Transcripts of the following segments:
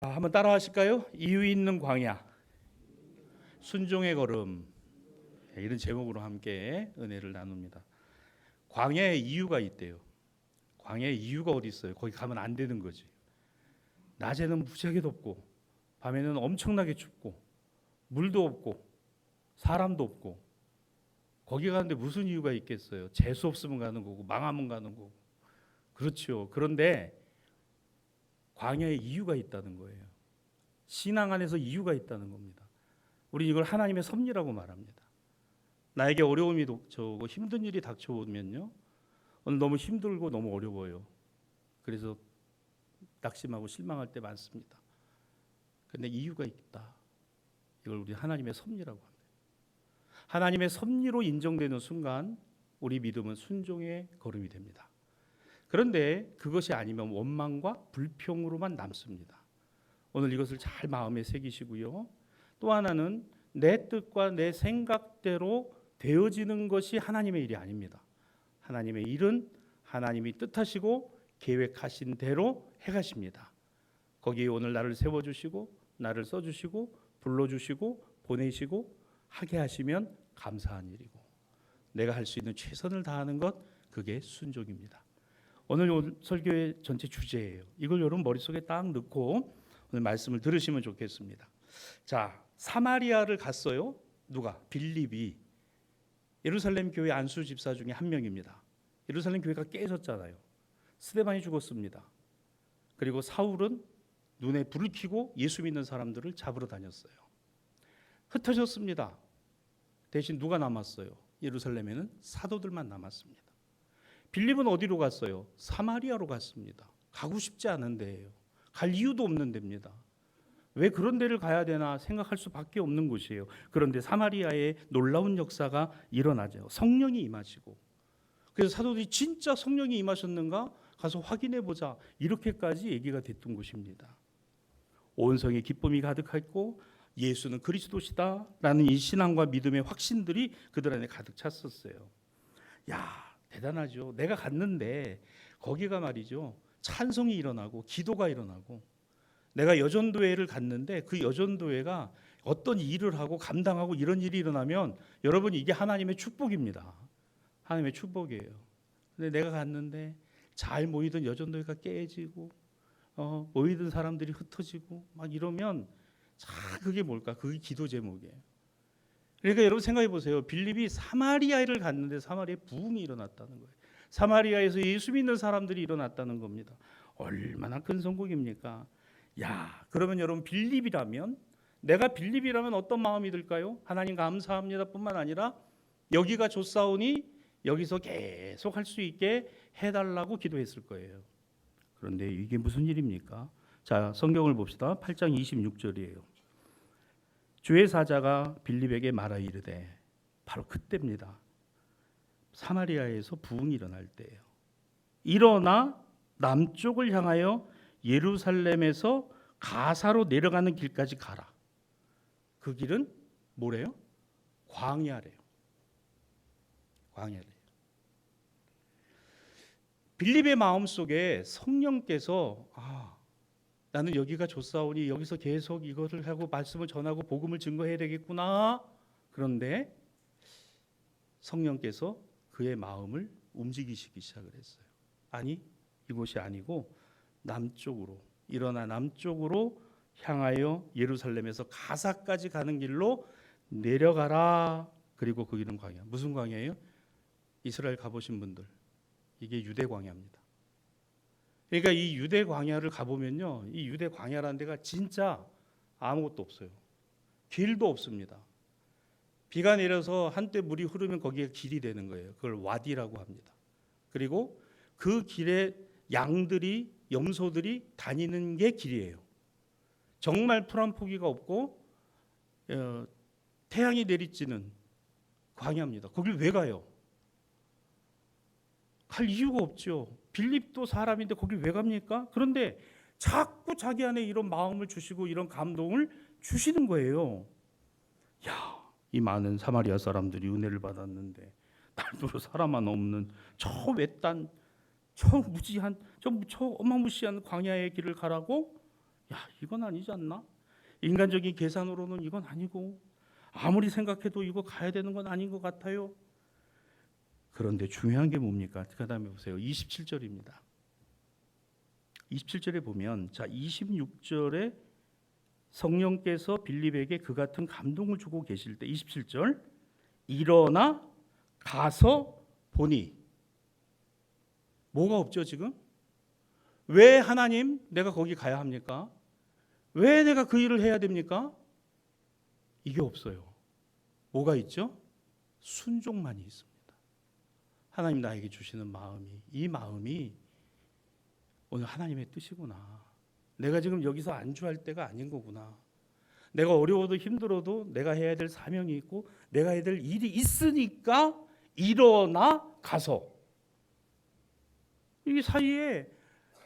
한번 따라 하실까요? 이유 있는 광야, 순종의 걸음. 이런 제목으로 함께 은혜를 나눕니다. 광야에 이유가 있대요. 광야에 이유가 어디 있어요? 거기 가면 안 되는 거지. 낮에는 무지하게 덥고 밤에는 엄청나게 춥고 물도 없고 사람도 없고 거기 가는데 무슨 이유가 있겠어요? 재수 없으면 가는 거고 망하면 가는 거고. 그렇죠. 그런데 광야에 이유가 있다는 거예요. 신앙 안에서 이유가 있다는 겁니다. 우리 이걸 하나님의 섭리라고 말합니다. 나에게 어려움이 닥쳐오고 힘든 일이 닥쳐오면요, 오늘 너무 힘들고 너무 어려워요. 그래서 낙심하고 실망할 때 많습니다. 그런데 이유가 있다. 이걸 우리 하나님의 섭리라고 합니다. 하나님의 섭리로 인정되는 순간 우리 믿음은 순종의 걸음이 됩니다. 그런데 그것이 아니면 원망과 불평으로만 남습니다. 오늘 이것을 잘 마음에 새기시고요. 또 하나는 내 뜻과 내 생각대로 되어지는 것이 하나님의 일이 아닙니다. 하나님의 일은 하나님이 뜻하시고 계획하신 대로 해가십니다. 거기에 오늘 나를 세워주시고 나를 써주시고 불러주시고 보내시고 하게 하시면 감사한 일이고, 내가 할 수 있는 최선을 다하는 것, 그게 순종입니다. 오늘 설교의 전체 주제예요. 이걸 여러분 머릿속에 딱 넣고 오늘 말씀을 들으시면 좋겠습니다. 자, 사마리아를 갔어요. 누가? 빌립이. 예루살렘 교회 안수 집사 중에 한 명입니다. 예루살렘 교회가 깨졌잖아요. 스데반이 죽었습니다. 그리고 사울은 눈에 불을 켜고 예수 믿는 사람들을 잡으러 다녔어요. 흩어졌습니다. 대신 누가 남았어요? 예루살렘에는 사도들만 남았습니다. 빌립은 어디로 갔어요? 사마리아로 갔습니다. 가고 싶지 않은 데예요. 갈 이유도 없는 데입니다. 왜 그런 데를 가야 되나 생각할 수밖에 없는 곳이에요. 그런데 사마리아에 놀라운 역사가 일어나죠. 성령이 임하시고, 그래서 사도들이 진짜 성령이 임하셨는가 가서 확인해 보자, 이렇게까지 얘기가 됐던 곳입니다. 온 성에 기쁨이 가득했고 예수는 그리스도시다라는 이 신앙과 믿음의 확신들이 그들 안에 가득 찼었어요. 야, 대단하죠. 내가 갔는데 거기가 말이죠, 찬송이 일어나고 기도가 일어나고, 내가 여전도회를 갔는데 그 여전도회가 어떤 일을 하고 감당하고 이런 일이 일어나면 여러분, 이게 하나님의 축복입니다. 하나님의 축복이에요. 근데 내가 갔는데 잘 모이던 여전도회가 깨지고 모이던 사람들이 흩어지고 막 이러면, 자, 그게 뭘까? 그게 기도 제목이에요. 그러니까 여러분 생각해 보세요. 빌립이 사마리아를 갔는데 사마리아에 부흥이 일어났다는 거예요. 사마리아에서 예수 믿는 사람들이 일어났다는 겁니다. 얼마나 큰 성공입니까? 야, 그러면 여러분, 내가 빌립이라면 어떤 마음이 들까요? 하나님 감사합니다 뿐만 아니라 여기가 좋사오니 여기서 계속 할 수 있게 해달라고 기도했을 거예요. 그런데 이게 무슨 일입니까? 자, 성경을 봅시다. 8장 26절이에요. 주의 사자가 빌립에게 말하 이르되, 바로 그때입니다. 사마리아에서 부흥이 일어날 때예요. 일어나 남쪽을 향하여 예루살렘에서 가사로 내려가는 길까지 가라. 그 길은 뭐래요? 광야래요. 광야래요. 빌립의 마음속에 성령께서 나는 여기가 좋사오니 여기서 계속 이것을 하고 말씀을 전하고 복음을 증거해야 되겠구나. 그런데 성령께서 그의 마음을 움직이시기 시작을 했어요. 아니, 이곳이 아니고 남쪽으로, 일어나 남쪽으로 향하여 예루살렘에서 가사까지 가는 길로 내려가라. 그리고 그 길은 광야. 무슨 광야예요? 이스라엘 가보신 분들, 이게 유대 광야입니다. 그러니까 이 유대 광야를 가보면요, 이 유대 광야라는 데가 진짜 아무것도 없어요. 길도 없습니다. 비가 내려서 한때 물이 흐르면 거기에 길이 되는 거예요. 그걸 와디라고 합니다. 그리고 그 길에 양들이, 염소들이 다니는 게 길이에요. 정말 풀 한 포기가 없고 태양이 내리쬐는 광야입니다. 거길 왜 가요? 갈 이유가 없죠. 빌립도 사람인데 거길 왜 갑니까? 그런데 자꾸 자기 안에 이런 마음을 주시고 이런 감동을 주시는 거예요. 야, 이 많은 사마리아 사람들이 은혜를 받았는데 날도 사람만 없는 저 외딴, 저 무지한, 저 어마무시한 광야의 길을 가라고 야, 이건 아니지 않나? 인간적인 계산으로는 이건 아니고, 아무리 생각해도 이거 가야 되는 건 아닌 것 같아요. 그런데 중요한 게 뭡니까? 그 다음에 보세요. 27절입니다. 27절에 보면, 자, 26절에 성령께서 빌립에게 그 같은 감동을 주고 계실 때, 27절, 일어나 가서 보니. 뭐가 없죠 지금? 왜 하나님 내가 거기 가야 합니까? 왜 내가 그 일을 해야 됩니까? 이게 없어요. 뭐가 있죠? 순종만이 있습니다. 하나님 나에게 주시는 마음이, 이 마음이 오늘 하나님의 뜻이구나. 내가 지금 여기서 안주할 때가 아닌 거구나. 내가 어려워도 힘들어도 내가 해야 될 사명이 있고 내가 해야 될 일이 있으니까 일어나 가서. 이 사이에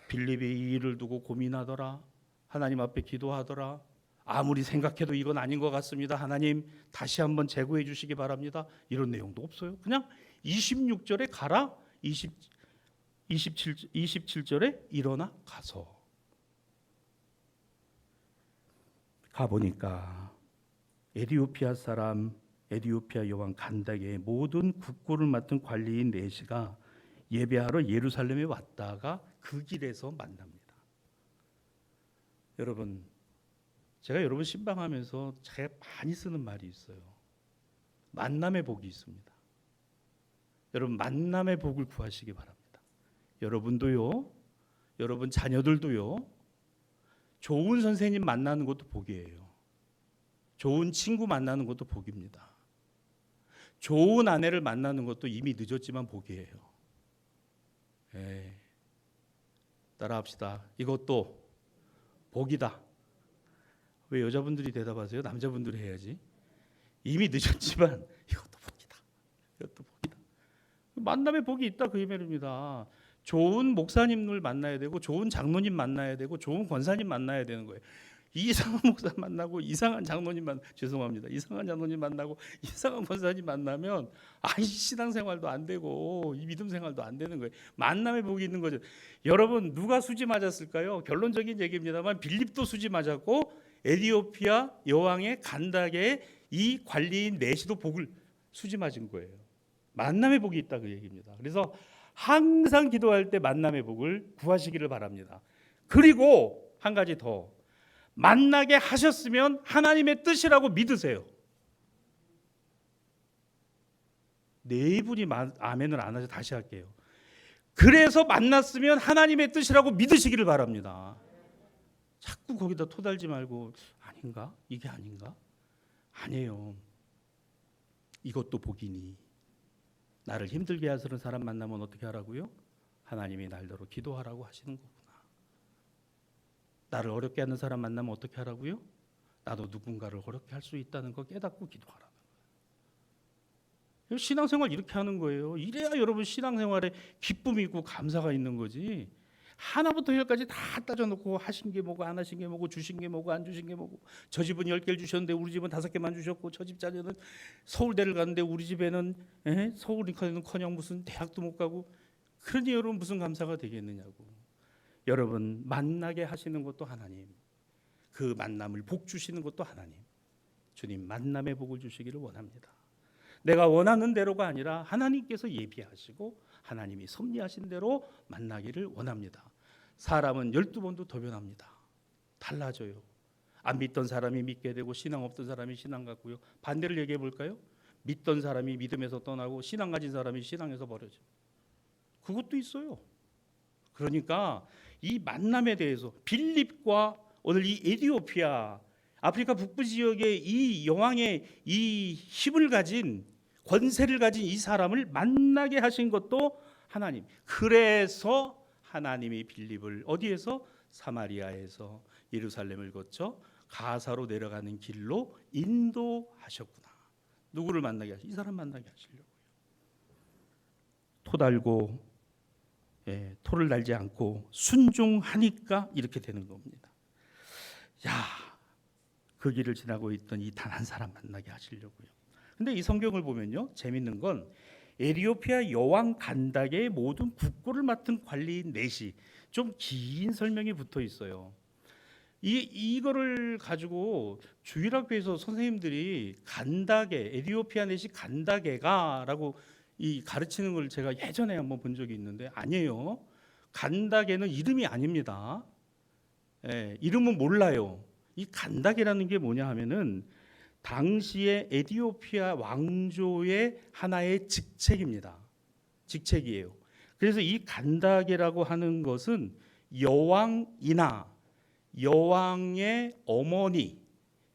빌립이 이 일을 두고 고민하더라. 하나님 앞에 기도하더라. 아무리 생각해도 이건 아닌 것 같습니다. 하나님 다시 한번 재고해 주시기 바랍니다. 이런 내용도 없어요. 그냥 26절에 가라. 27절에 일어나 가서. 가보니까 에디오피아 사람, 에디오피아 여왕 간닥의 모든 국고를 맡은 관리인 네시가 예배하러 예루살렘에 왔다가 그 길에서 만납니다. 여러분, 제가 여러분 신방하면서 제가 많이 쓰는 말이 있어요. 만남의 복이 있습니다. 여러분, 만남의 복을 구하시기 바랍니다. 여러분도요, 여러분 자녀들도요, 좋은 선생님 만나는 것도 복이에요. 좋은 친구 만나는 것도 복입니다. 좋은 아내를 만나는 것도 이미 늦었지만 복이에요. 따라합시다. 이것도 복이다. 왜 여자분들이 대답하세요? 남자분들이 해야지. 이미 늦었지만 이것도 복이다. 이것도 복이다. 만남의 복이 있다 그 말입니다. 좋은 목사님을 만나야 되고 좋은 장로님 만나야 되고 좋은 권사님 만나야 되는 거예요. 이상한 목사 만나고 이상한 장로님 죄송합니다. 이상한 장로님 만나고 이상한 권사님 만나면 이 신앙생활도 안 되고 이 믿음 생활도 안 되는 거예요. 만남의 복이 있는 거죠. 여러분 누가 수지 맞았을까요? 결론적인 얘기입니다만 빌립도 수지 맞았고 에디오피아 여왕의 간닥의 이 관리인 네시도 복을 수지 맞은 거예요. 만남의 복이 있다 그 얘기입니다. 그래서 항상 기도할 때 만남의 복을 구하시기를 바랍니다. 그리고 한 가지 더, 만나게 하셨으면 하나님의 뜻이라고 믿으세요. 네 분이 아멘을 안 하셔서 다시 할게요. 그래서 만났으면 하나님의 뜻이라고 믿으시기를 바랍니다. 자꾸 거기다 토달지 말고 아닌가? 이게 아닌가? 아니에요. 이것도 복이니. 나를 힘들게 하시는 사람 만나면 어떻게 하라고요? 하나님이 날더러 기도하라고 하시는 거구나. 나를 어렵게 하는 사람 만나면 어떻게 하라고요? 나도 누군가를 어렵게 할 수 있다는 거 깨닫고 기도하라는 거예요. 신앙생활 이렇게 하는 거예요. 이래야 여러분 신앙생활에 기쁨이 있고 감사가 있는 거지. 하나부터 열까지 다 따져놓고 하신 게 뭐고 안 하신 게 뭐고 주신 게 뭐고 안 주신 게 뭐고, 저 집은 10개를 주셨는데 우리 집은 5개만 주셨고, 저 집 자녀는 서울대를 갔는데 우리 집에는 서울이커녕 무슨 대학도 못 가고, 그러니 여러분 무슨 감사가 되겠느냐고. 여러분 만나게 하시는 것도 하나님, 그 만남을 복 주시는 것도 하나님. 주님 만남의 복을 주시기를 원합니다. 내가 원하는 대로가 아니라 하나님께서 예비하시고 하나님이 섭리하신 대로 만나기를 원합니다. 사람은 12번도 더 변합니다. 달라져요. 안 믿던 사람이 믿게 되고 신앙 없던 사람이 신앙 갖고요. 반대를 얘기해 볼까요? 믿던 사람이 믿음에서 떠나고 신앙 가진 사람이 신앙에서 버려져. 그것도 있어요. 그러니까 이 만남에 대해서 빌립과 오늘 이 에디오피아 아프리카 북부 지역의 이 여왕의 이 힘을 가진 권세를 가진 이 사람을 만나게 하신 것도 하나님. 그래서 하나님이 빌립을 어디에서? 사마리아에서 예루살렘을 거쳐 가사로 내려가는 길로 인도하셨구나. 누구를 만나게 하시? 이 사람 만나게 하시려고요. 토 달고 토를 달지 않고 순종하니까 이렇게 되는 겁니다. 그 길을 지나고 있던 이 단 한 사람 만나게 하시려고요. 근데 이 성경을 보면요, 재밌는 건 에티오피아 여왕 간닥의 모든 국고를 맡은 관리인 넷이 좀 긴 설명이 붙어 있어요. 이거를 가지고 주일학교에서 선생님들이 간다게, 에디오피아 넷이 간다게가라고 이 가르치는 걸 제가 예전에 한번 본 적이 있는데 아니에요. 간다게는 이름이 아닙니다. 예, 이름은 몰라요. 이 간다게라는 게 뭐냐 하면은 당시의 에디오피아 왕조의 하나의 직책입니다. 직책이에요. 그래서 이 간다게라고 하는 것은 여왕이나 여왕의 어머니,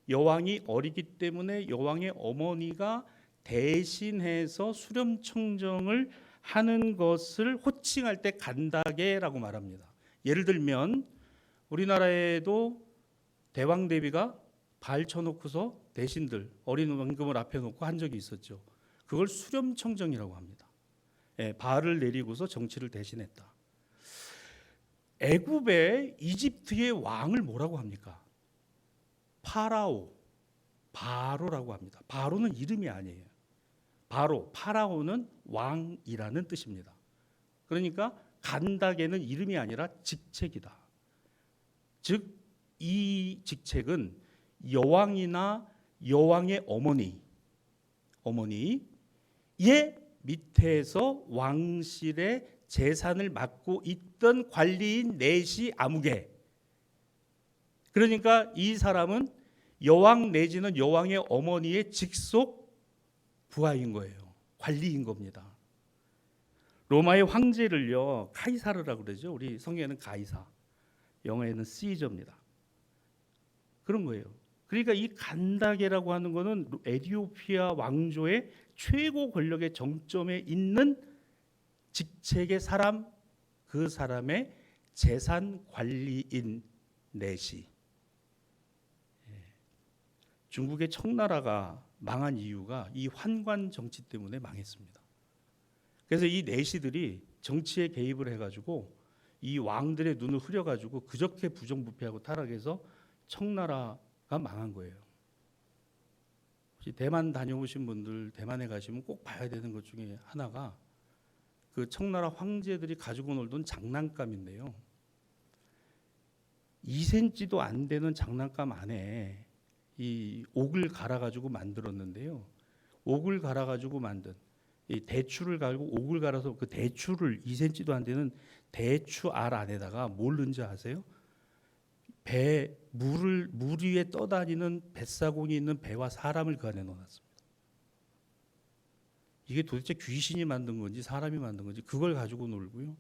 여왕이 어리기 때문에 여왕의 어머니가 대신해서 수렴청정을 하는 것을 호칭할 때 간다게라고 말합니다. 예를 들면 우리나라에도 대왕 대비가 발 쳐놓고서 대신들 어린 왕금을 앞에 놓고 한 적이 있었죠. 그걸 수렴청정이라고 합니다. 예, 발을 내리고서 정치를 대신했다. 애굽의 이집트의 왕을 뭐라고 합니까? 파라오, 바로라고 합니다. 바로는 이름이 아니에요. 바로, 파라오는 왕이라는 뜻입니다. 그러니까 간다게는 이름이 아니라 직책이다. 즉 이 직책은 여왕이나 여왕의 어머니의 밑에서 왕실의 재산을 맡고 있던 관리인 넷이 아무개. 그러니까 이 사람은 여왕 내지는 여왕의 어머니의 직속 부하인 거예요. 관리인 겁니다. 로마의 황제를요 카이사르라고 그러죠. 우리 성경에는 가이사, 영어에는 시저입니다. 그런 거예요. 그러니까 이 간다게라고 하는 거는 에디오피아 왕조의 최고 권력의 정점에 있는 직책의 사람, 그 사람의 재산 관리인 넷이. 중국의 청나라가 망한 이유가 이 환관 정치 때문에 망했습니다. 그래서 이 내시들이 정치에 개입을 해가지고 이 왕들의 눈을 흐려가지고 그저께 부정부패하고 타락해서 청나라가 망한 거예요. 혹시 대만 다녀오신 분들 대만에 가시면 꼭 봐야 되는 것 중에 하나가 그 청나라 황제들이 가지고 놀던 장난감인데요. 2cm도 안 되는 장난감 안에 이 옥을 갈아가지고 만들었는데요. 옥을 갈아가지고 만든 이 대추를 갈고 옥을 갈아서 그 대추를 2cm도 안 되는 대추 알 안에다가 뭘 넣은지 아세요? 물 위에 떠다니는 뱃사공이 있는 배와 사람을 그 안에 넣어놨습니다. 이게 도대체 귀신이 만든 건지 사람이 만든 건지 그걸 가지고 놀고요.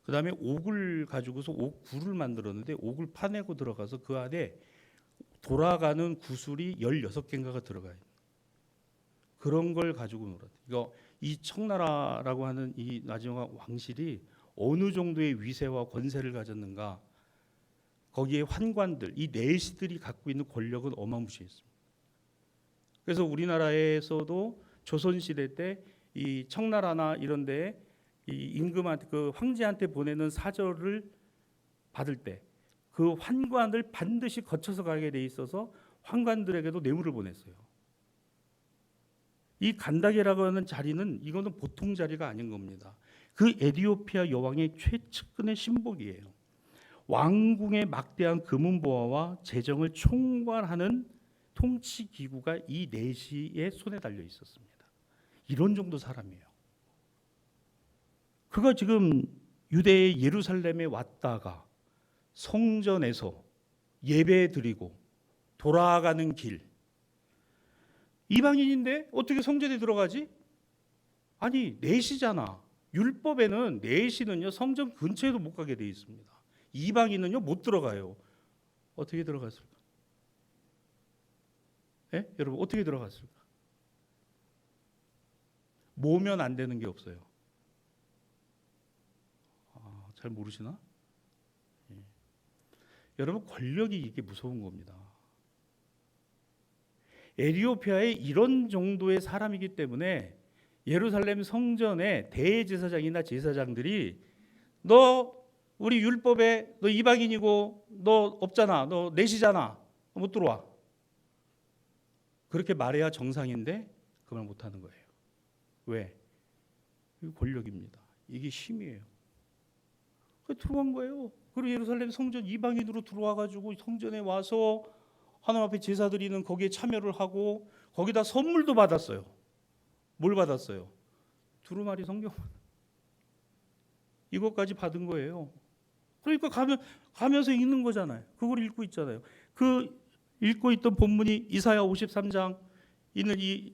그 다음에 옥을 가지고서 옥굴을 만들었는데 옥을 파내고 들어가서 그 안에 돌아가는 구슬이 16개인가가 들어가요. 그런 걸 가지고 놀았대요. 이거 이 청나라라고 하는 이 나중에 왕실이 어느 정도의 위세와 권세를 가졌는가. 거기에 환관들, 이 내시들이 갖고 있는 권력은 어마무시했습니다. 그래서 우리나라에서도 조선시대 때 이 청나라나 이런 데에 이 임금한테 그 황제한테 보내는 사절을 받을 때 그 환관을 반드시 거쳐서 가게 돼 있어서 환관들에게도 뇌물을 보냈어요. 이 간다게라고 하는 자리는 이거는 보통 자리가 아닌 겁니다. 그 에디오피아 여왕의 최측근의 신복이에요. 왕궁의 막대한 금은보화와 재정을 총괄하는 통치 기구가 이 내시의 손에 달려 있었습니다. 이런 정도 사람이에요. 그가 지금 유대의 예루살렘에 왔다가 성전에서 예배 드리고 돌아가는 길, 이방인인데 어떻게 성전에 들어가지? 아니 내시잖아. 율법에는 내시는요 성전 근처에도 못 가게 돼 있습니다. 이방인은요 못 들어가요. 어떻게 들어갔을까? 예? 여러분 어떻게 들어갔을까? 모면 안 되는 게 없어요. 잘 모르시나? 예. 여러분 권력이 이게 무서운 겁니다. 에티오피아에 이런 정도의 사람이기 때문에 예루살렘 성전에 대제사장이나 제사장들이 너 우리 율법에 너 이방인이고 너 없잖아, 너 내시잖아, 못 들어와. 그렇게 말해야 정상인데 그 말 못하는 거예요. 왜? 이게 권력입니다. 이게 힘이에요. 들어간 거예요. 그리고 예루살렘 성전 이방인으로 들어와 가지고 성전에 와서 하나님 앞에 제사 드리는 거기에 참여를 하고 거기다 선물도 받았어요. 뭘 받았어요? 두루마리 성경 이것까지 받은 거예요. 그러니까 가면서 읽는 거잖아요. 그걸 읽고 있잖아요. 그 읽고 있던 본문이 이사야 53장 있는 이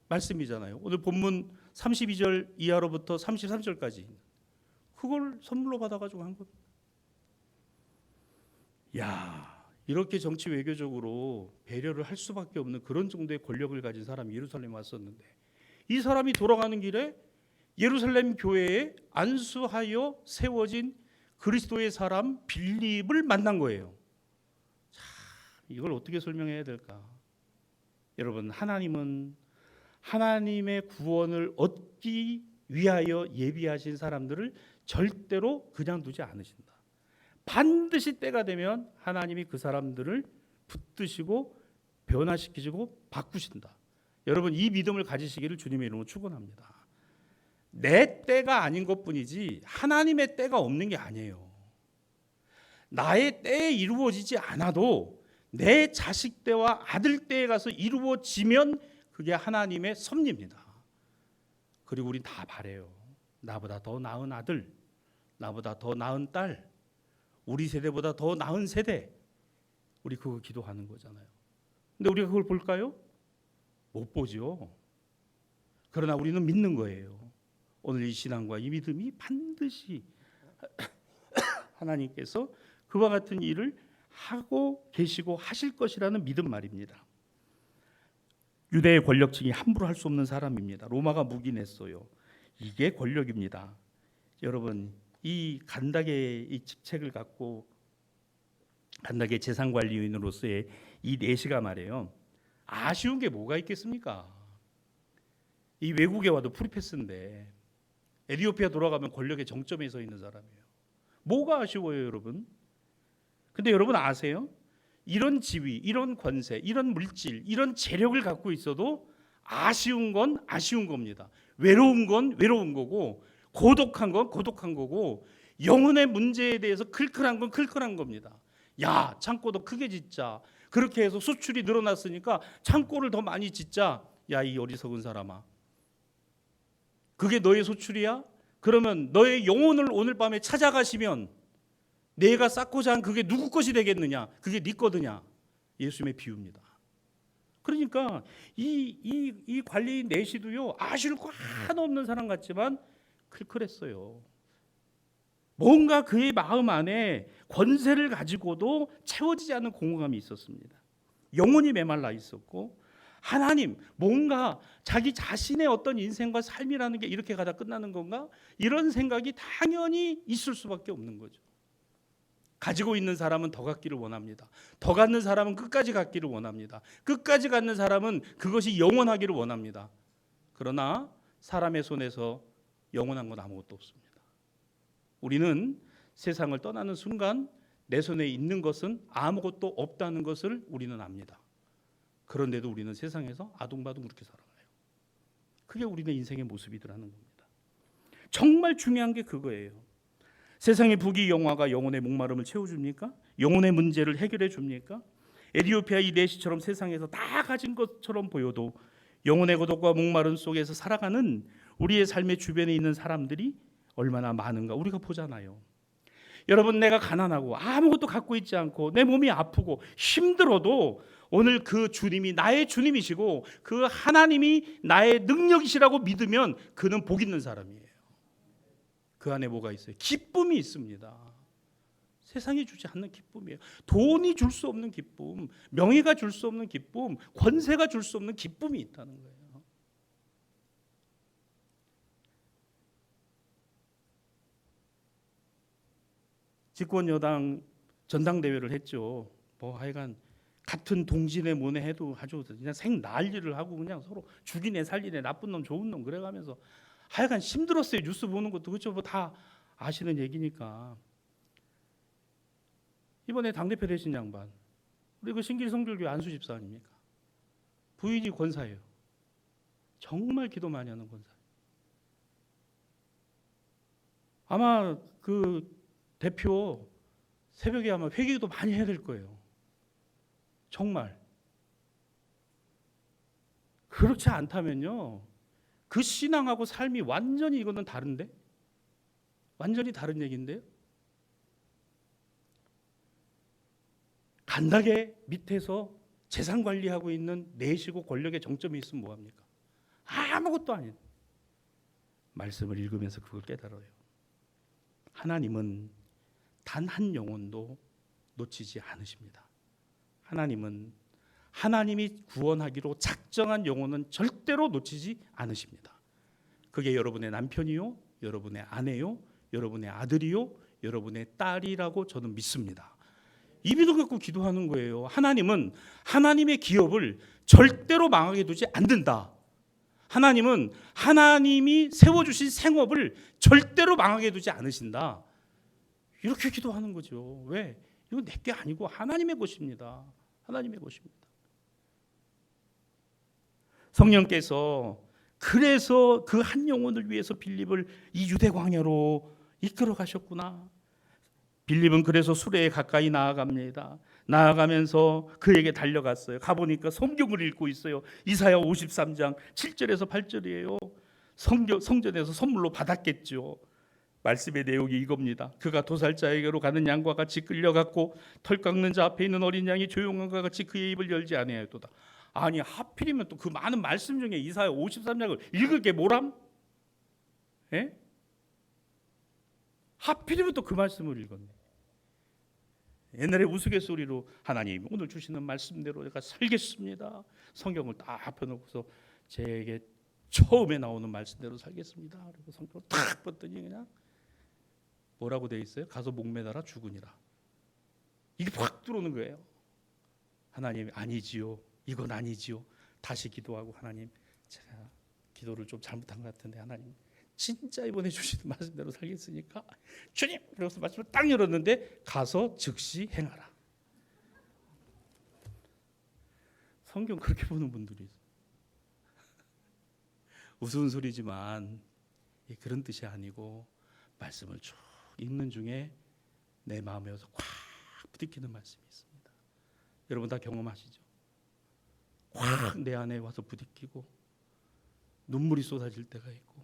말씀이잖아요. 오늘 본문 32절 이하로부터 33절까지 그걸 선물로 받아가지고 한 겁니다. 야, 이렇게 정치 외교적으로 배려를 할 수밖에 없는 그런 정도의 권력을 가진 사람이 예루살렘에 왔었는데 이 사람이 돌아가는 길에 예루살렘 교회에 안수하여 세워진 그리스도의 사람 빌립을 만난 거예요. 참, 이걸 어떻게 설명해야 될까? 여러분, 하나님은 하나님의 구원을 얻기 위하여 예비하신 사람들을 절대로 그냥 두지 않으신다. 반드시 때가 되면 하나님이 그 사람들을 붙드시고 변화시키시고 바꾸신다. 여러분, 이 믿음을 가지시기를 주님의 이름으로 축원합니다. 내 때가 아닌 것뿐이지 하나님의 때가 없는 게 아니에요. 나의 때에 이루어지지 않아도 내 자식 때와 아들 때에 가서 이루어지면 그게 하나님의 섭리입니다. 그리고 우린 다 바래요. 나보다 더 나은 아들, 나보다 더 나은 딸, 우리 세대보다 더 나은 세대, 우리 그거 기도하는 거잖아요. 근데 우리가 그걸 볼까요? 못 보죠. 그러나 우리는 믿는 거예요. 오늘 이 신앙과 이 믿음이 반드시 하나님께서 그와 같은 일을 하고 계시고 하실 것이라는 믿음 말입니다. 유대의 권력층이 함부로 할 수 없는 사람입니다. 로마가 묵인했어요. 이게 권력입니다. 여러분, 이 간닥의 이 직책을 갖고 간닥의 재산관리인으로서의 이 내시가 말이에요. 아쉬운 게 뭐가 있겠습니까? 이 외국에 와도 프리패스인데 에티오피아 돌아가면 권력의 정점에 서 있는 사람이에요. 뭐가 아쉬워요, 여러분? 근데 여러분 아세요? 이런 지위, 이런 권세, 이런 물질, 이런 재력을 갖고 있어도 아쉬운 건 아쉬운 겁니다. 외로운 건 외로운 거고 고독한 건 고독한 거고 영혼의 문제에 대해서 클클한 건 클클한 겁니다. 야, 창고도 크게 짓자. 그렇게 해서 수출이 늘어났으니까 창고를 더 많이 짓자. 야, 이 어리석은 사람아. 그게 너의 소출이야? 그러면 너의 영혼을 오늘 밤에 찾아가시면 내가 쌓고자 한 그게 누구 것이 되겠느냐? 그게 네 거드냐? 예수님의 비유입니다. 그러니까 이 관리인 내시도요, 아쉬울 거 하나 없는 사람 같지만 클클했어요. 뭔가 그의 마음 안에 권세를 가지고도 채워지지 않는 공허감이 있었습니다. 영혼이 메말라 있었고 하나님, 뭔가 자기 자신의 어떤 인생과 삶이라는 게 이렇게 가다 끝나는 건가? 이런 생각이 당연히 있을 수밖에 없는 거죠. 가지고 있는 사람은 더 갖기를 원합니다. 더 갖는 사람은 끝까지 갖기를 원합니다. 끝까지 갖는 사람은 그것이 영원하기를 원합니다. 그러나 사람의 손에서 영원한 건 아무것도 없습니다. 우리는 세상을 떠나는 순간 내 손에 있는 것은 아무것도 없다는 것을 우리는 압니다. 그런데도 우리는 세상에서 아둥바둥 그렇게 살아가요. 그게 우리의 인생의 모습이더라는 겁니다. 정말 중요한 게 그거예요. 세상의 부귀 영화가 영혼의 목마름을 채워줍니까? 영혼의 문제를 해결해 줍니까? 에티오피아 이 내시처럼 세상에서 다 가진 것처럼 보여도 영혼의 고독과 목마름 속에서 살아가는 우리의 삶의 주변에 있는 사람들이 얼마나 많은가 우리가 보잖아요. 여러분, 내가 가난하고 아무것도 갖고 있지 않고 내 몸이 아프고 힘들어도 오늘 그 주님이 나의 주님이시고 그 하나님이 나의 능력이시라고 믿으면 그는 복 있는 사람이에요. 그 안에 뭐가 있어요? 기쁨이 있습니다. 세상이 주지 않는 기쁨이에요. 돈이 줄 수 없는 기쁨, 명예가 줄 수 없는 기쁨, 권세가 줄 수 없는 기쁨이 있다는 거예요. 집권 여당 전당대회를 했죠. 뭐 하여간 같은 동진의 문에 해도 아주 그냥 생 난리를 하고 그냥 서로 죽이네 살리네 나쁜 놈 좋은 놈 그래가면서 하여간 힘들었어요. 뉴스 보는 것도 그렇죠. 뭐 다 아시는 얘기니까. 이번에 당대표 되신 양반 우리 그 신길 성결교회 안수 집사 아닙니까? 부인이 권사예요. 정말 기도 많이 하는 권사. 아마 그 대표 새벽에 아마 회개도 많이 해야 될 거예요. 정말. 그렇지 않다면요, 그 신앙하고 삶이 완전히 이거는 다른데? 완전히 다른 얘기인데요. 간단하게 밑에서 재산 관리하고 있는 내시고 권력의 정점이 있으면 뭐합니까? 아무것도 아닌. 말씀을 읽으면서 그걸 깨달아요. 하나님은 단 한 영혼도 놓치지 않으십니다. 하나님은 하나님이 구원하기로 작정한 영혼은 절대로 놓치지 않으십니다. 그게 여러분의 남편이요, 여러분의 아내요, 여러분의 아들이요, 여러분의 딸이라고 저는 믿습니다. 이 믿음 갖고 기도하는 거예요. 하나님은 하나님의 기업을 절대로 망하게 두지 않는다. 하나님은 하나님이 세워주신 생업을 절대로 망하게 두지 않으신다. 이렇게 기도하는 거죠. 왜? 이건 내 게 아니고 하나님의 것입니다. 하나님의 것입니다. 성령께서 그래서 그 한 영혼을 위해서 빌립을 이 유대 광야로 이끌어 가셨구나. 빌립은 그래서 수레에 가까이 나아갑니다. 나아가면서 그에게 달려갔어요. 가보니까 성경을 읽고 있어요. 이사야 53장 7절에서 8절이에요. 성전에서 선물로 받았겠죠. 말씀의 내용이 이겁니다. 그가 도살자에게로 가는 양과 같이 끌려갔고 털 깎는 자 앞에 있는 어린 양이 조용한 것 같이 그의 입을 열지 아니하였도다. 아니 하필이면 또 그 많은 말씀 중에 이사야 53장을 읽을 게 뭐람? 예? 하필이면 또 그 말씀을 읽었네. 옛날에 우스갯소리로 하나님 오늘 주시는 말씀대로 내가 살겠습니다. 성경을 딱 펴놓고서 제게 처음에 나오는 말씀대로 살겠습니다. 그리고 성경을 딱 뻗더니 그냥 뭐라고 돼 있어요? 가서 목매달아 죽으니라. 이게 확 들어오는 거예요. 하나님 아니지요. 이건 아니지요. 다시 기도하고 하나님 제가 기도를 좀 잘못한 것 같은데 하나님 진짜 이번에 주시는 말씀대로 살겠으니까 주님 그래서 말씀을 딱 열었는데 가서 즉시 행하라. 성경 그렇게 보는 분들이 있어요. 우스운 소리지만 그런 뜻이 아니고 말씀을 쭉 읽는 중에 내 마음에 와서 꽉 부딪히는 말씀이 있습니다. 여러분 다 경험하시죠? 확 내 안에 와서 부딪히고 눈물이 쏟아질 때가 있고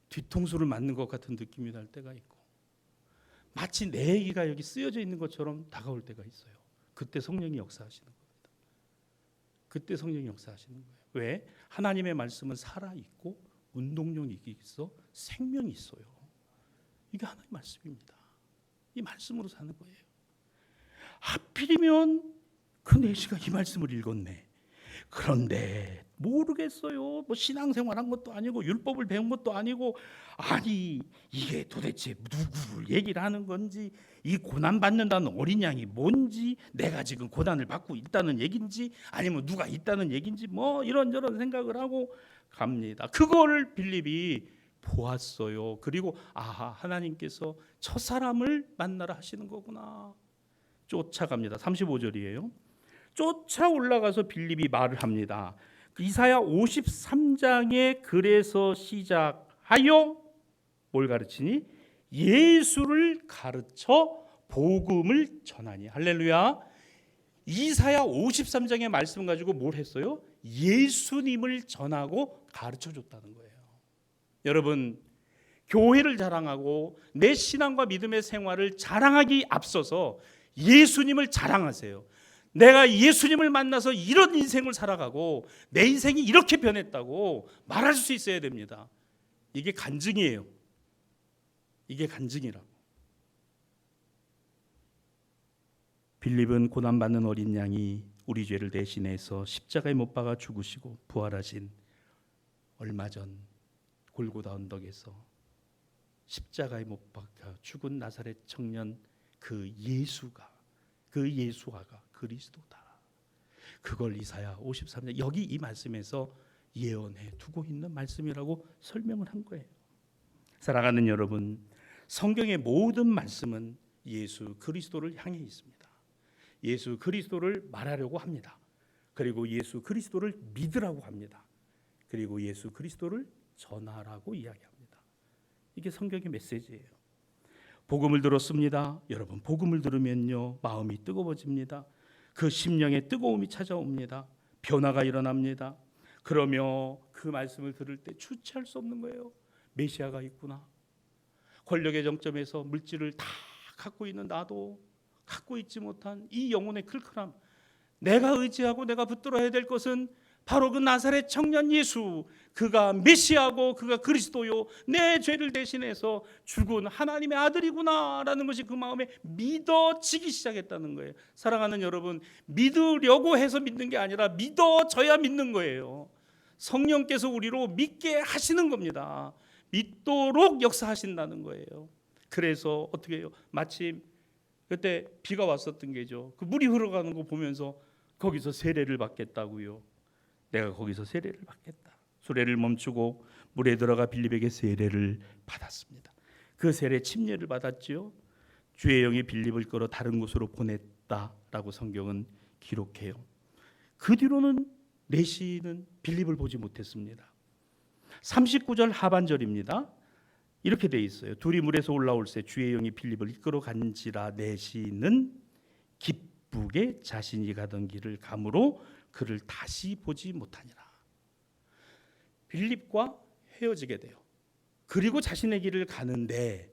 뒤통수를 맞는 것 같은 느낌이 날 때가 있고 마치 내 얘기가 여기 쓰여져 있는 것처럼 다가올 때가 있어요. 그때 성령이 역사하시는 겁니다. 그때 성령이 역사하시는 거예요. 왜? 하나님의 말씀은 살아있고 운동력이 있어 생명이 있어요. 이게 하나님의 말씀입니다. 이 말씀으로 사는 거예요. 하필이면 그 내시가 이 말씀을 읽었네. 그런데 모르겠어요. 뭐 신앙생활한 것도 아니고 율법을 배운 것도 아니고 아니 이게 도대체 누구를 얘기를 하는 건지 이 고난 받는다는 어린 양이 뭔지 내가 지금 고난을 받고 있다는 얘긴지 아니면 누가 있다는 얘긴지 뭐 이런저런 생각을 하고 갑니다. 그거를 빌립이 보았어요. 그리고 아하 하나님께서 첫사람을 만나라 하시는 거구나. 쫓아갑니다. 35절이에요. 쫓아 올라가서 빌립이 말을 합니다. 이사야 53장에 그래서 시작하여 뭘 가르치니? 예수를 가르쳐 복음을 전하니. 할렐루야. 이사야 53장의 말씀 가지고 뭘 했어요? 예수님을 전하고 가르쳐 줬다는 거예요. 여러분 교회를 자랑하고 내 신앙과 믿음의 생활을 자랑하기 앞서서 예수님을 자랑하세요. 내가 예수님을 만나서 이런 인생을 살아가고 내 인생이 이렇게 변했다고 말할 수 있어야 됩니다. 이게 간증이에요. 이게 간증이라고. 빌립은 고난받는 어린 양이 우리 죄를 대신해서 십자가에 못 박아 죽으시고 부활하신 얼마 전 골고다 언덕에서 십자가에 못 박아 죽은 나사렛 청년 그 예수가 그 예수아가 그리스도다. 그걸 이사야 53장 여기 이 말씀에서 예언해 두고 있는 말씀이라고 설명을 한 거예요. 사랑하는 여러분, 성경의 모든 말씀은 예수 그리스도를 향해 있습니다. 예수 그리스도를 말하려고 합니다. 그리고 예수 그리스도를 믿으라고 합니다. 그리고 예수 그리스도를 전하라고 이야기합니다. 이게 성경의 메시지예요. 복음을 들었습니다. 여러분, 복음을 들으면요 마음이 뜨거워집니다. 그 심령에 뜨거움이 찾아옵니다. 변화가 일어납니다. 그러며 그 말씀을 들을 때 주체할 수 없는 거예요. 메시아가 있구나. 권력의 정점에서 물질을 다 갖고 있는 나도 갖고 있지 못한 이 영혼의 클클함, 내가 의지하고 내가 붙들어야 될 것은 바로 그 나사렛 청년 예수, 그가 메시아고 그가 그리스도요, 내 죄를 대신해서 죽은 하나님의 아들이구나라는 것이 그 마음에 믿어지기 시작했다는 거예요. 사랑하는 여러분, 믿으려고 해서 믿는 게 아니라 믿어져야 믿는 거예요. 성령께서 우리로 믿게 하시는 겁니다. 믿도록 역사하신다는 거예요. 그래서 어떻게 해요? 마침 그때 비가 왔었던 게죠. 그 물이 흘러가는 거 보면서 거기서 세례를 받겠다고요. 내가 거기서 세례를 받겠다. 수레를 멈추고 물에 들어가 빌립에게 세례를 받았습니다. 그 세례 침례를 받았지요. 주의 영이 빌립을 끌어 다른 곳으로 보냈다라고 성경은 기록해요. 그 뒤로는 내시는 빌립을 보지 못했습니다. 39절 하반절입니다. 이렇게 돼 있어요. 둘이 물에서 올라올새 주의 영이 빌립을 이끌어 간지라 내시는 기쁘게 자신이 가던 길을 가므로 그를 다시 보지 못하니라. 빌립과 헤어지게 돼요. 그리고 자신의 길을 가는데,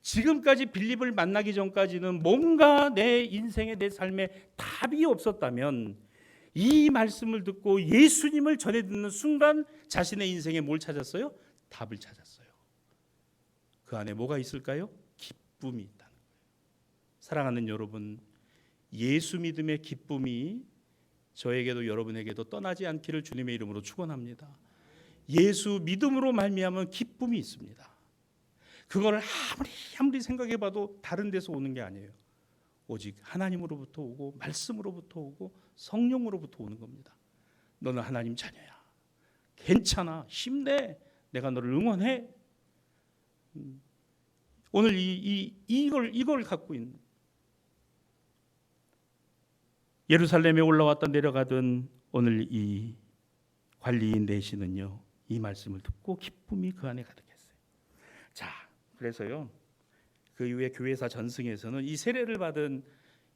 지금까지 빌립을 만나기 전까지는 뭔가 내 인생에, 내 삶에 답이 없었다면 이 말씀을 듣고 예수님을 전해 듣는 순간 자신의 인생에 뭘 찾았어요? 답을 찾았어요. 그 안에 뭐가 있을까요? 기쁨이 있다는 거예요. 사랑하는 여러분, 예수 믿음의 기쁨이 저에게도 여러분에게도 떠나지 않기를 주님의 이름으로 축원합니다. 예수 믿음으로 말미암은 기쁨이 있습니다. 그걸 아무리 생각해봐도 다른 데서 오는 게 아니에요. 오직 하나님으로부터 오고 말씀으로부터 오고 성령으로부터 오는 겁니다. 너는 하나님 자녀야. 괜찮아. 힘내. 내가 너를 응원해. 오늘 이걸 갖고 있는, 예루살렘에 올라왔다 내려가던 오늘 이 관리인 내시는요, 이 말씀을 듣고 기쁨이 그 안에 가득했어요. 자, 그래서요, 그 이후에 교회사 전승에서는 이 세례를 받은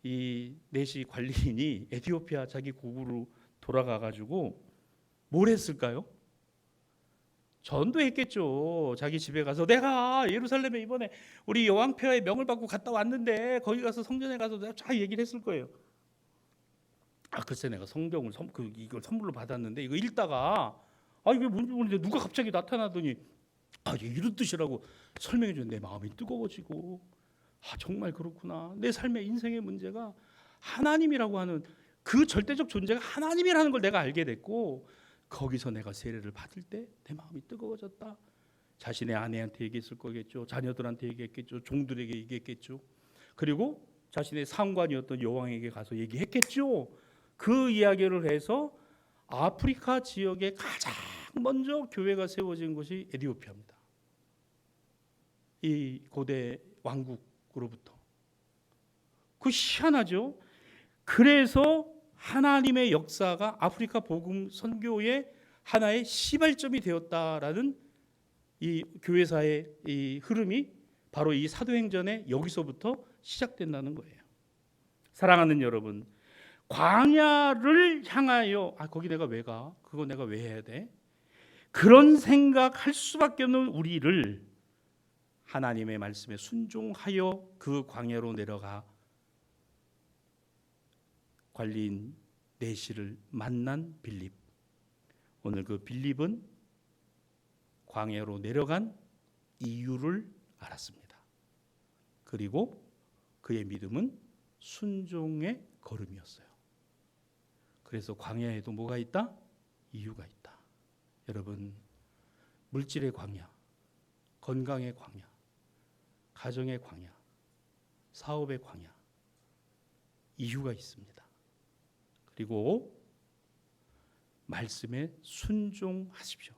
이 내시 관리인이 에티오피아 자기 고국으로 돌아가 가지고 뭘 했을까요? 전도했겠죠. 자기 집에 가서 내가 예루살렘에 이번에 우리 여왕폐하의 명을 받고 갔다 왔는데 거기 가서 성전에 가서 내가 쫙 얘기를 했을 거예요. 글쎄 내가 성경을 이걸 선물로 받았는데 이거 읽다가 이게 뭔지 모르는데 누가 갑자기 나타나더니 이게 이런 뜻이라고 설명해 줬는데 내 마음이 뜨거워지고 정말 그렇구나. 내 삶의 인생의 문제가 하나님이라고 하는 그 절대적 존재가 하나님이라는 걸 내가 알게 됐고, 거기서 내가 세례를 받을 때 내 마음이 뜨거워졌다. 자신의 아내한테 얘기했을 거겠죠. 자녀들한테 얘기했겠죠. 종들에게 얘기했겠죠. 그리고 자신의 상관이었던 여왕에게 가서 얘기했겠죠. 그 이야기를 해서 아프리카 지역에 가장 먼저 교회가 세워진 곳이 에티오피아입니다. 이 고대 왕국으로부터. 그 희한하죠. 그래서 하나님의 역사가 아프리카 복음 선교의 하나의 시발점이 되었다라는 이 교회사의 이 흐름이 바로 이 사도행전의 여기서부터 시작된다는 거예요. 사랑하는 여러분, 광야를 향하여 거기 내가 왜 가? 그거 내가 왜 해야 돼? 그런 생각할 수밖에 없는 우리를 하나님의 말씀에 순종하여 그 광야로 내려가 관리인 내시를 만난 빌립. 오늘 그 빌립은 광야로 내려간 이유를 알았습니다. 그리고 그의 믿음은 순종의 걸음이었어요. 그래서 광야에도 뭐가 있다? 이유가 있다. 여러분, 물질의 광야, 건강의 광야, 가정의 광야, 사업의 광야, 이유가 있습니다. 그리고 말씀에 순종하십시오.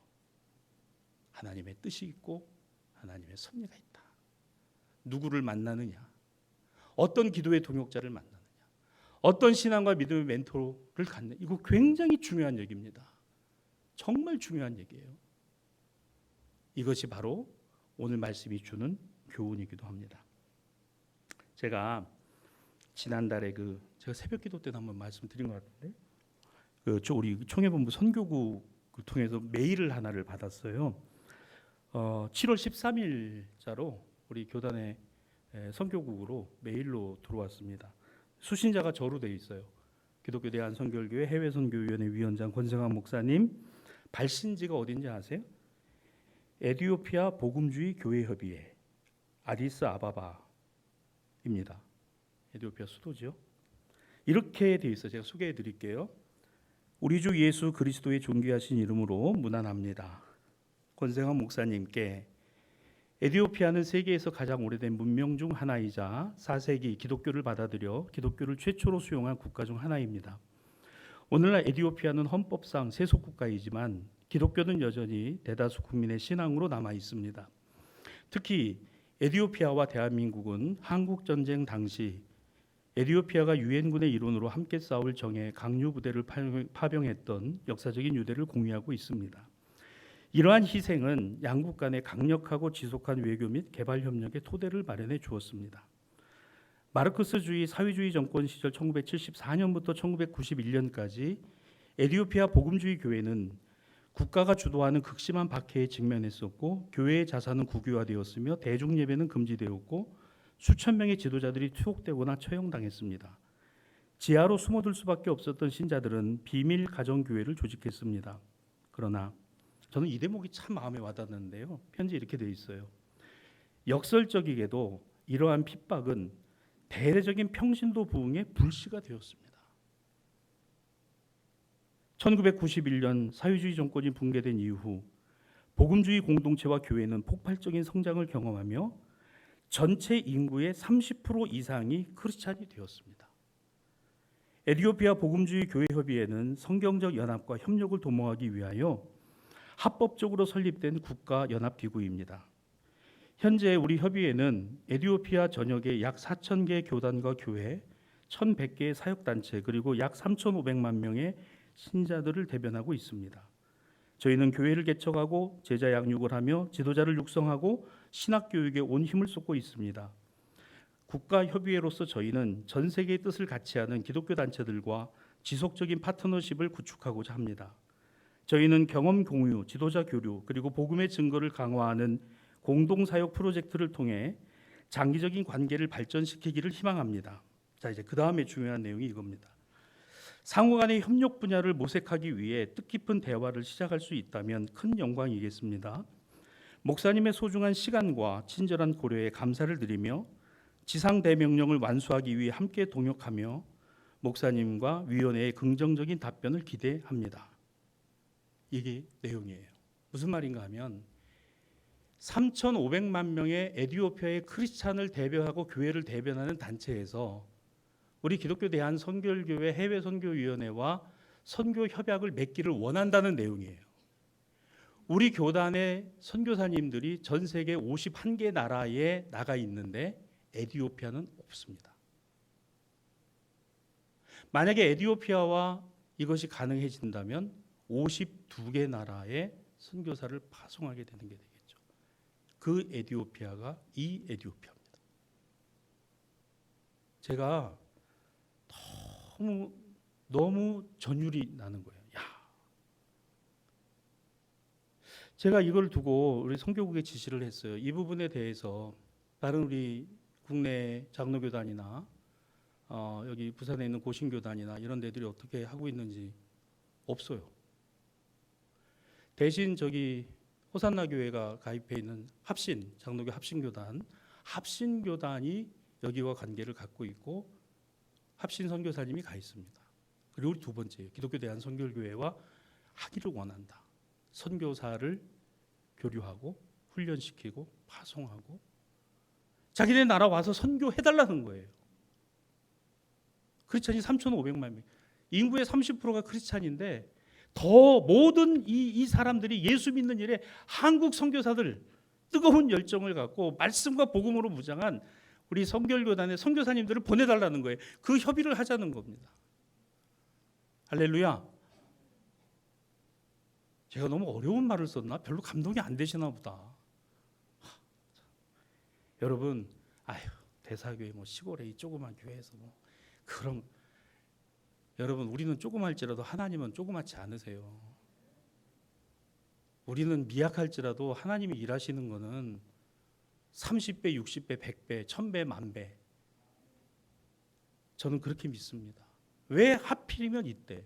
하나님의 뜻이 있고 하나님의 섭리가 있다. 누구를 만나느냐, 어떤 기도의 동역자를 만나느냐, 어떤 신앙과 믿음의 멘토를 갖느냐, 이거 굉장히 중요한 얘기입니다. 정말 중요한 얘기예요. 이것이 바로 오늘 말씀이 주는 교훈이기도 합니다. 제가 지난달에 제가 새벽기도 때도 한번 말씀드린 것 같은데 우리 총회본부 선교국을 통해서 메일을 하나를 받았어요. 7월 13일자로 우리 교단의 선교국으로 메일로 들어왔습니다. 수신자가 저로 되어 있어요. 기독교 대한선교교회 해외선교위원회 위원장 권성환 목사님. 발신지가 어딘지 아세요? 에티오피아 복음주의 교회협의회 아디스 아바바입니다. 에티오피아 수도죠. 이렇게 되어 있어요. 제가 소개해 드릴게요. 우리 주 예수 그리스도의 존귀하신 이름으로 문안합니다. 권성환 목사님께 에티오피아는 세계에서 가장 오래된 문명 중 하나이자 4세기 기독교를 받아들여 기독교를 최초로 수용한 국가 중 하나입니다. 오늘날 에티오피아는 헌법상 세속 국가이지만 기독교는 여전히 대다수 국민의 신앙으로 남아 있습니다. 특히 에티오피아와 대한민국은 한국 전쟁 당시 에티오피아가 유엔군의 일원으로 함께 싸울 정예 강류 부대를 파병했던 역사적인 유대를 공유하고 있습니다. 이러한 희생은 양국 간의 강력하고 지속한 외교 및 개발 협력의 토대를 마련해 주었습니다. 마르크스주의 사회주의 정권 시절 1974년부터 1991년까지 에티오피아 복음주의 교회는 국가가 주도하는 극심한 박해에 직면했었고 교회의 자산은 국유화되었으며 대중 예배는 금지되었고 수천 명의 지도자들이 투옥되거나 처형당했습니다. 지하로 숨어들 수밖에 없었던 신자들은 비밀 가정교회를 조직했습니다. 그러나 저는 이 대목이 참 마음에 와닿는데요. 편지에 이렇게 되어 있어요. 역설적이게도 이러한 핍박은 대대적인 평신도 부흥의 불씨가 되었습니다. 1991년 사회주의 정권이 붕괴된 이후 복음주의 공동체와 교회는 폭발적인 성장을 경험하며 전체 인구의 30% 이상이 크리스찬이 되었습니다. 에티오피아 복음주의 교회 협의회는 성경적 연합과 협력을 도모하기 위하여 합법적으로 설립된 국가 연합 기구입니다. 현재 우리 협의회는 에티오피아 전역의 약 4,000개 교단과 교회, 1,100개의 사역단체 그리고 약 3,500만 명의 신자들을 대변하고 있습니다. 저희는 교회를 개척하고 제자 양육을 하며 지도자를 육성하고 신학교육에 온 힘을 쏟고 있습니다. 국가협의회로서 저희는 전 세계의 뜻을 같이 하는 기독교 단체들과 지속적인 파트너십을 구축하고자 합니다. 저희는 경험 공유, 지도자 교류, 그리고 복음의 증거를 강화하는 공동사역 프로젝트를 통해 장기적인 관계를 발전시키기를 희망합니다. 자, 이제 그 다음에 중요한 내용이 이겁니다. 상호 간의 협력 분야를 모색하기 위해 뜻깊은 대화를 시작할 수 있다면 큰 영광이겠습니다. 목사님의 소중한 시간과 친절한 고려에 감사를 드리며 지상대명령을 완수하기 위해 함께 동역하며 목사님과 위원회의 긍정적인 답변을 기대합니다. 이게 내용이에요. 무슨 말인가 하면 3,500만 명의 에티오피아의 크리스찬을 대변하고 교회를 대변하는 단체에서 우리 기독교 대한선교교회 해외선교위원회와 선교협약을 맺기를 원한다는 내용이에요. 우리 교단의 선교사님들이 전 세계 51개 나라에 나가 있는데 에티오피아는 없습니다. 만약에 에티오피아와 이것이 가능해진다면 52개 나라에 선교사를 파송하게 되는 게 되겠죠. 그 에티오피아가 이 에티오피아입니다. 제가 너무 전율이 나는 거예요. 야, 제가 이걸 두고 우리 선교국에 지시를 했어요. 이 부분에 대해서 다른 우리 국내 장로교단이나 여기 부산에 있는 고신교단이나 이런 데들이 어떻게 하고 있는지 없어요. 대신 저기 호산나 교회가 가입해 있는 합신 장로교 합신교단이 여기와 관계를 갖고 있고 합신 선교사님이 가 있습니다. 그리고 우리 두 번째예요. 기독교 대한선교교회와 하기를 원한다. 선교사를 교류하고 훈련시키고 파송하고 자기네 나라 와서 선교해달라는 거예요. 크리스찬이 3,500만 명, 인구의 30%가 크리스찬인데 더 모든 이 사람들이 예수 믿는 일에 한국 선교사들 뜨거운 열정을 갖고 말씀과 복음으로 무장한 우리 선결교단의 선교사님들을 보내달라는 거예요. 그 협의를 하자는 겁니다. 할렐루야. 제가 너무 어려운 말을 썼나? 별로 감동이 안 되시나 보다. 여러분, 대사교회 뭐 시골에 이 조그만 교회에서 뭐 그런 여러분 우리는 조그말지라도 하나님은 조그맣지 않으세요. 우리는 미약할지라도 하나님이 일하시는 거는 30배, 60배, 100배, 1000배, 만배. 저는 그렇게 믿습니다. 왜 하필이면 이때?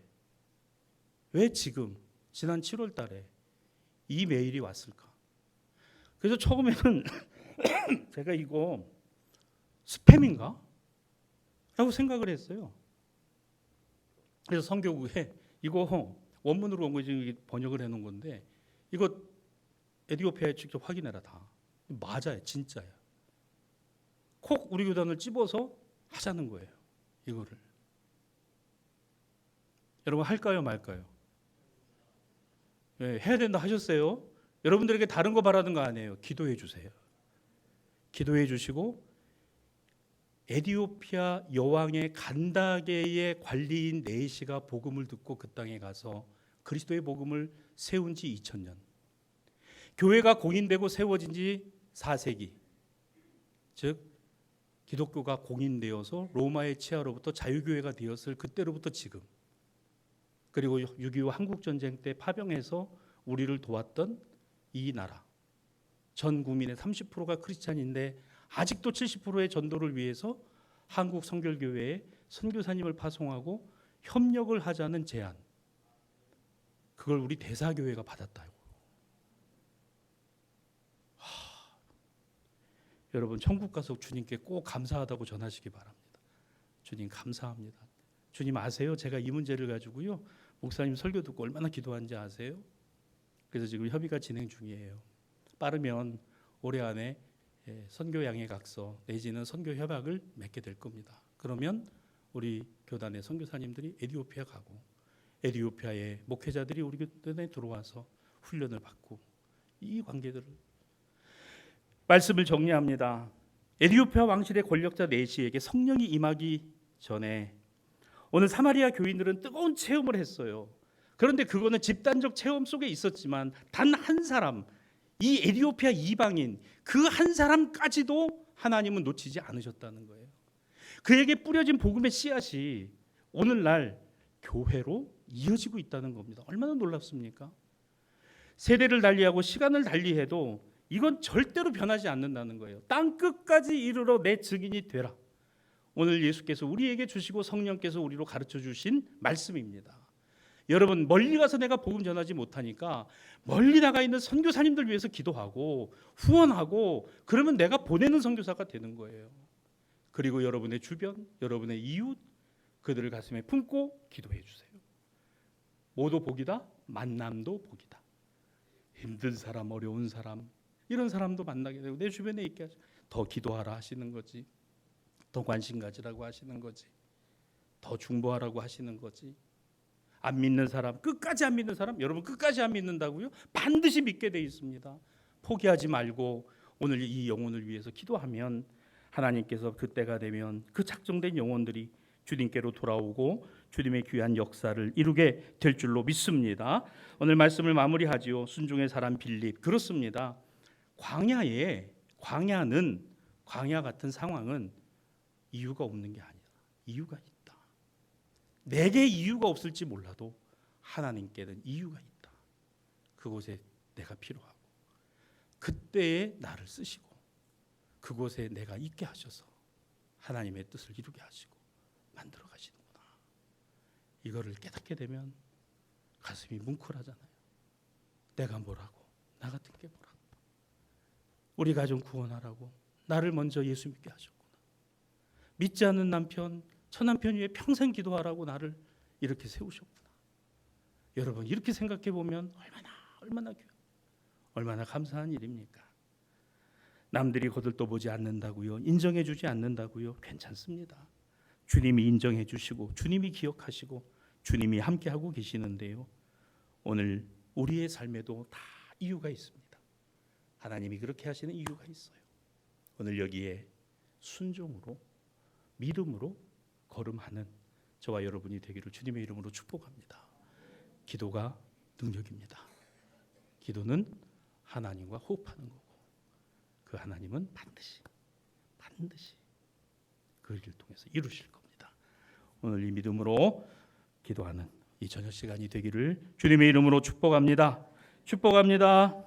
왜 지금? 지난 7월 달에 이 메일이 왔을까? 그래서 처음에는 제가 이거 스팸인가? 라고 생각을 했어요. 그래서 선교국에 이거 원문으로 온 거 지금 번역을 해놓은 건데 이거 에티오피아에 직접 확인해라 다. 맞아요, 진짜야. 콕 우리 교단을 찝어서 하자는 거예요. 이거를. 여러분 할까요, 말까요? 네, 해야 된다 하셨어요. 여러분들에게 다른 거 바라는 거 아니에요. 기도해 주세요. 기도해 주시고 에티오피아 여왕의 간다게의 관리인 네시가 복음을 듣고 그 땅에 가서 그리스도의 복음을 세운 지 2000년. 교회가 공인되고 세워진 지 4세기. 즉 기독교가 공인되어서 로마의 치하로부터 자유교회가 되었을 그때로부터 지금. 그리고 6.25 한국전쟁 때 파병해서 우리를 도왔던 이 나라. 전 국민의 30%가 크리스찬인데 아직도 70%의 전도를 위해서 한국 성결교회에 선교사님을 파송하고 협력을 하자는 제안. 그걸 우리 대사교회가 받았다고. 여러분 천국 가서 주님께 꼭 감사하다고 전하시기 바랍니다. 주님 감사합니다. 주님 아세요? 제가 이 문제를 가지고요. 목사님 설교 듣고 얼마나 기도한지 아세요? 그래서 지금 협의가 진행 중이에요. 빠르면 올해 안에 선교 양해각서 내지는 선교 협약을 맺게 될 겁니다. 그러면 우리 교단의 선교사님들이 에티오피아 가고 에티오피아의 목회자들이 우리 교단에 들어와서 훈련을 받고 이 관계들을 말씀을 정리합니다. 에티오피아 왕실의 권력자 네시에게 성령이 임하기 전에 오늘 사마리아 교인들은 뜨거운 체험을 했어요. 그런데 그거는 집단적 체험 속에 있었지만 단 한 사람, 이 에티오피아 이방인 그 한 사람까지도 하나님은 놓치지 않으셨다는 거예요. 그에게 뿌려진 복음의 씨앗이 오늘날 교회로 이어지고 있다는 겁니다. 얼마나 놀랍습니까? 세대를 달리하고 시간을 달리해도 이건 절대로 변하지 않는다는 거예요. 땅 끝까지 이르러 내 증인이 되라. 오늘 예수께서 우리에게 주시고 성령께서 우리로 가르쳐 주신 말씀입니다. 여러분 멀리 가서 내가 복음 전하지 못하니까 멀리 나가 있는 선교사님들 위해서 기도하고 후원하고 그러면 내가 보내는 선교사가 되는 거예요. 그리고 여러분의 주변, 여러분의 이웃 그들을 가슴에 품고 기도해 주세요. 모두 복이다. 만남도 복이다. 힘든 사람, 어려운 사람 이런 사람도 만나게 되고 내 주변에 있게 하죠. 더 기도하라 하시는 거지. 더 관심 가지라고 하시는 거지. 더 중보하라고 하시는 거지. 안 믿는 사람, 끝까지 안 믿는 사람, 여러분 끝까지 안 믿는다고요? 반드시 믿게 돼 있습니다. 포기하지 말고 오늘 이 영혼을 위해서 기도하면 하나님께서 그때가 되면 그 작정된 영혼들이 주님께로 돌아오고 주님의 귀한 역사를 이루게 될 줄로 믿습니다. 오늘 말씀을 마무리하지요. 순종의 사람 빌립. 그렇습니다. 광야 같은 상황은 이유가 없는 게 아니다. 이유가 있다. 내게 이유가 없을지 몰라도 하나님께는 이유가 있다. 그곳에 내가 필요하고 그때에 나를 쓰시고 그곳에 내가 있게 하셔서 하나님의 뜻을 이루게 하시고 만들어 가시는구나. 이거를 깨닫게 되면 가슴이 뭉클하잖아요. 내가 뭐라고, 나 같은 게 뭐라고, 우리 가정 구원하라고 나를 먼저 예수 믿게 하셨구나. 믿지 않는 남편, 처남편 위에 평생 기도하라고 나를 이렇게 세우셨구나. 여러분 이렇게 생각해 보면 얼마나 감사한 일입니까? 남들이 거들떠보지 않는다고요, 인정해 주지 않는다고요, 괜찮습니다. 주님이 인정해 주시고 주님이 기억하시고 주님이 함께하고 계시는데요. 오늘 우리의 삶에도 다 이유가 있습니다. 하나님이 그렇게 하시는 이유가 있어요. 오늘 여기에 순종으로 믿음으로 걸음하는 저와 여러분이 되기를 주님의 이름으로 축복합니다. 기도가 능력입니다. 기도는 하나님과 호흡하는 거고 그 하나님은 반드시 그 일을 통해서 이루실 겁니다. 오늘 이 믿음으로 기도하는 이 저녁 시간이 되기를 주님의 이름으로 축복합니다. 축복합니다.